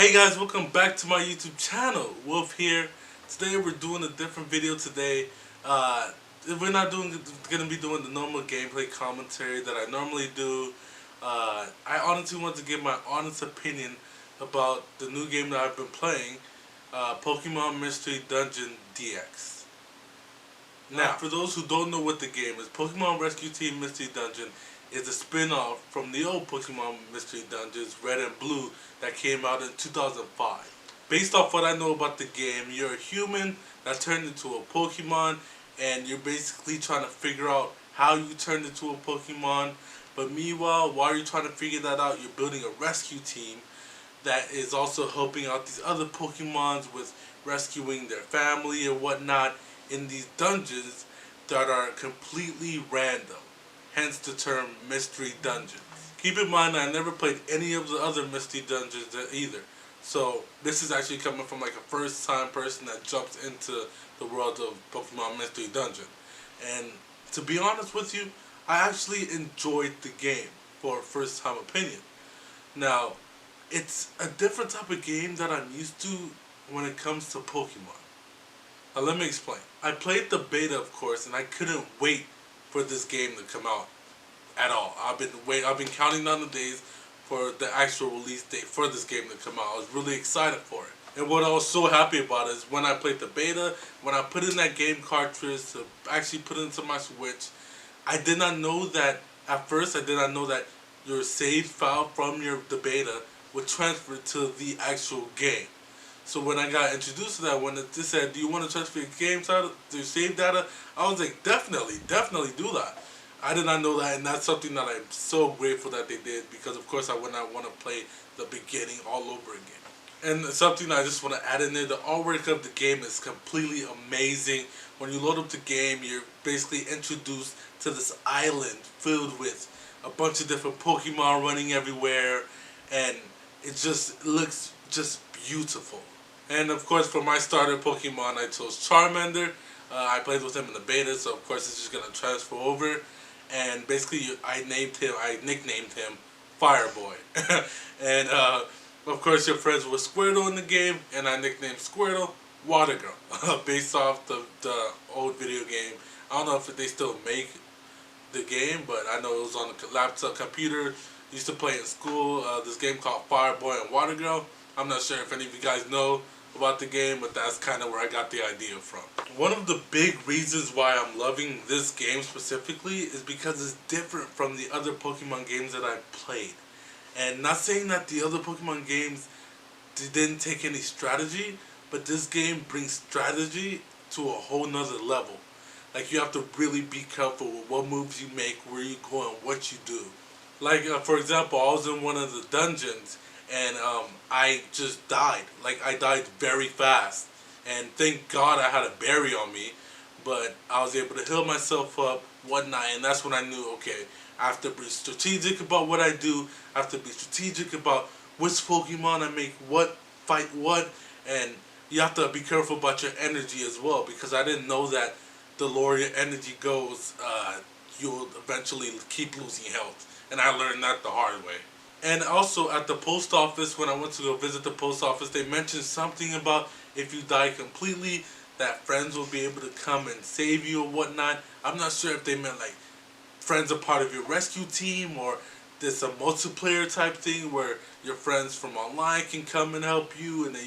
Hey guys, welcome back to my YouTube channel. Wolf here. Today we're doing a different video today. Uh, we're not gonna be doing the normal gameplay commentary that I normally do. I honestly want to give my honest opinion about the new game that I've been playing, Pokemon Mystery Dungeon DX. Now, for those who don't know what the game is, Pokemon Rescue Team Mystery Dungeon is a spin-off from the old Pokemon Mystery Dungeons, Red and Blue, that came out in 2005. Based off what I know about the game, you're a human that turned into a Pokemon, and you're basically trying to figure out how you turned into a Pokemon. But meanwhile, while you're trying to figure that out, you're building a rescue team that is also helping out these other Pokemons with rescuing their family and whatnot in these dungeons that are completely random. Hence the term Mystery Dungeons. Keep in mind I never played any of the other Mystery Dungeons either. So this is actually coming from like a first time person that jumps into the world of Pokemon Mystery Dungeon. And to be honest with you, I actually enjoyed the game for a first time opinion. Now, it's a different type of game that I'm used to when it comes to Pokemon. Now let me explain. I played the beta, of course, and I couldn't wait for this game to come out at all. I've been counting down the days for the actual release date for this game to come out. I was really excited for it. And what I was so happy about is when I played the beta, when I put in that game cartridge to actually put it into my Switch, I did not know that, at first I did not know that your save file from the beta would transfer to the actual game. So when I got introduced to that, when it just said, do you want to transfer your game data, your save data, I was like, definitely do that. I did not know that, and that's something that I'm so grateful that they did, because of course I would not want to play the beginning all over again. And something I just want to add in there, the artwork of the game is completely amazing. When you load up the game, you're basically introduced to this island filled with a bunch of different Pokemon running everywhere, and it just looks just beautiful. And of course, for my starter Pokemon, I chose Charmander. I played with him in the beta, so of course it's just gonna transfer over. And basically, I nicknamed him Fireboy. And of course, you're friends with Squirtle in the game, and I nicknamed Squirtle Water Girl, based off the old video game. I don't know if they still make the game, but I know it was on the laptop computer. Used to play in school. This game called Fireboy and Water Girl. I'm not sure if any of you guys know about the game, but that's kind of where I got the idea from. One of the big reasons why I'm loving this game specifically is because it's different from the other Pokemon games that I've played. And not saying that the other Pokemon games didn't take any strategy, but this game brings strategy to a whole nother level. Like, you have to really be careful with what moves you make, where you go, and what you do. Like, for example, I was in one of the dungeons, and I just died. Like, I died very fast. And thank God I had a berry on me. But I was able to heal myself up, whatnot. And that's when I knew, okay, I have to be strategic about what I do. I have to be strategic about which Pokemon I make, what, fight what. And you have to be careful about your energy as well. Because I didn't know that the lower your energy goes, you'll eventually keep losing health. And I learned that the hard way. And also at the post office, when I went to go visit the post office, they mentioned something about if you die completely, that friends will be able to come and save you or whatnot. I'm not sure if they meant like friends are part of your rescue team, or there's a multiplayer type thing where your friends from online can come and help you, and then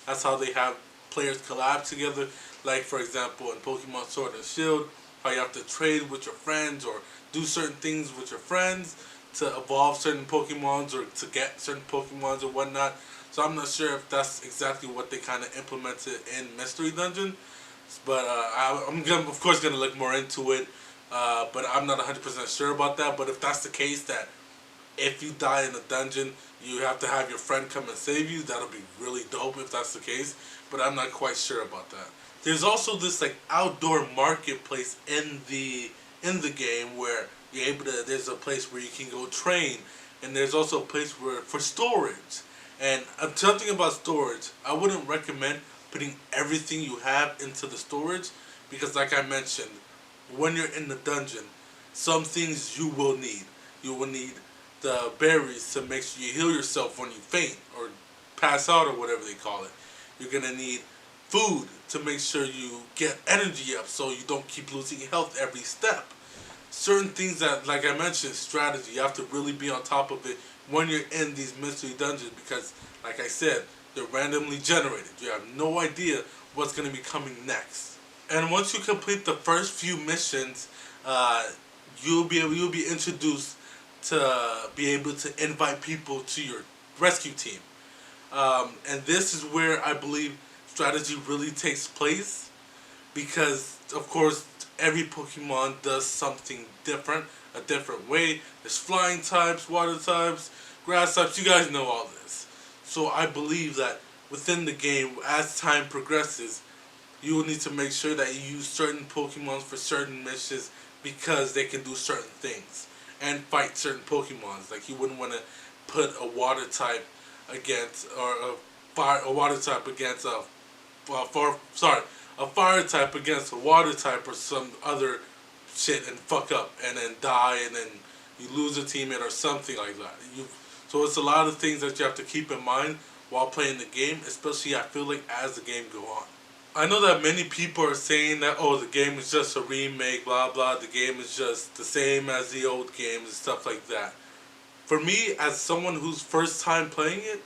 that's how they have players collab together. Like, for example, in Pokemon Sword and Shield, how you have to trade with your friends or do certain things with your friends to evolve certain Pokemons or to get certain Pokemons or whatnot. So I'm not sure if that's exactly what they kind of implemented in Mystery Dungeon. But I'm of course going to look more into it. But I'm not 100% sure about that. But if that's the case, that if you die in a dungeon, you have to have your friend come and save you, that'll be really dope if that's the case. But I'm not quite sure about that. There's also this like outdoor marketplace in the game where you're able to, there's a place where you can go train, and there's also a place for storage. And something about storage, I wouldn't recommend putting everything you have into the storage, because like I mentioned, when you're in the dungeon, some things you will need. You will need the berries to make sure you heal yourself when you faint, or pass out or whatever they call it. You're gonna need food to make sure you get energy up so you don't keep losing health every step. Certain things that, like I mentioned, strategy, you have to really be on top of it when you're in these mystery dungeons because, like I said, they're randomly generated. You have no idea what's going to be coming next. And once you complete the first few missions, you'll be introduced to be able to invite people to your rescue team. And this is where I believe strategy really takes place because, of course, every Pokemon does something different, a different way. There's flying types, water types, grass types. You guys know all this. So I believe that within the game, as time progresses, you will need to make sure that you use certain Pokemon for certain missions because they can do certain things and fight certain Pokemons. Like you wouldn't want to put a water type against or a water type against a fire type against a water type or some other shit and fuck up and then die and then you lose a teammate or something like that. So it's a lot of things that you have to keep in mind while playing the game, especially I feel like as the game go on. I know that many people are saying that, oh, the game is just a remake, blah blah, the game is just the same as the old games and stuff like that. For me, as someone who's first time playing it,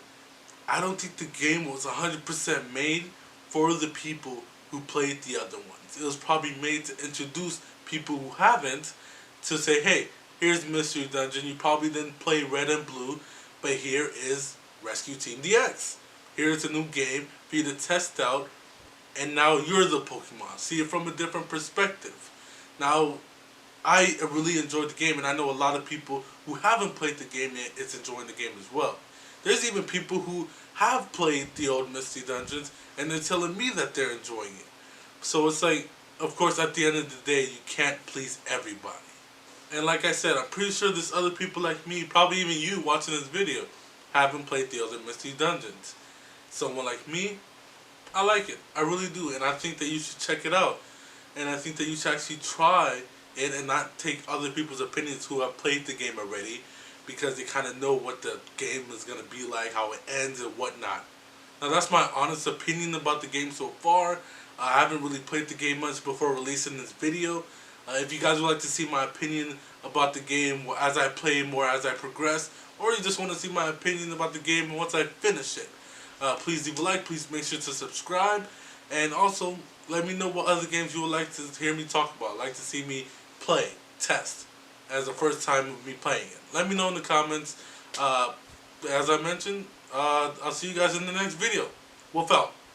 I don't think the game was 100% made for the people who played the other ones. It was probably made to introduce people who haven't to say, hey, here's Mystery Dungeon. You probably didn't play Red and Blue, but here is Rescue Team DX. Here's a new game for you to test out, and now you're the Pokemon. See it from a different perspective. Now, I really enjoyed the game, and I know a lot of people who haven't played the game yet is enjoying the game as well. There's even people who have played the old Mystery Dungeons, and they're telling me that they're enjoying it. So it's like, of course, at the end of the day, you can't please everybody. And like I said, I'm pretty sure there's other people like me, probably even you watching this video, haven't played the other Mystery Dungeons. Someone like me, I like it. I really do. And I think that you should check it out. And I think that you should actually try it and not take other people's opinions who have played the game already, because they kind of know what the game is going to be like, how it ends and whatnot. Now that's my honest opinion about the game so far. I haven't really played the game much before releasing this video. If you guys would like to see my opinion about the game as I play more, as I progress, or you just want to see my opinion about the game once I finish it, please leave a like, please make sure to subscribe, and also let me know what other games you would like to hear me talk about, like to see me play, test, as the first time of me playing it. Let me know in the comments. As I mentioned, I'll see you guys in the next video. Wolf out.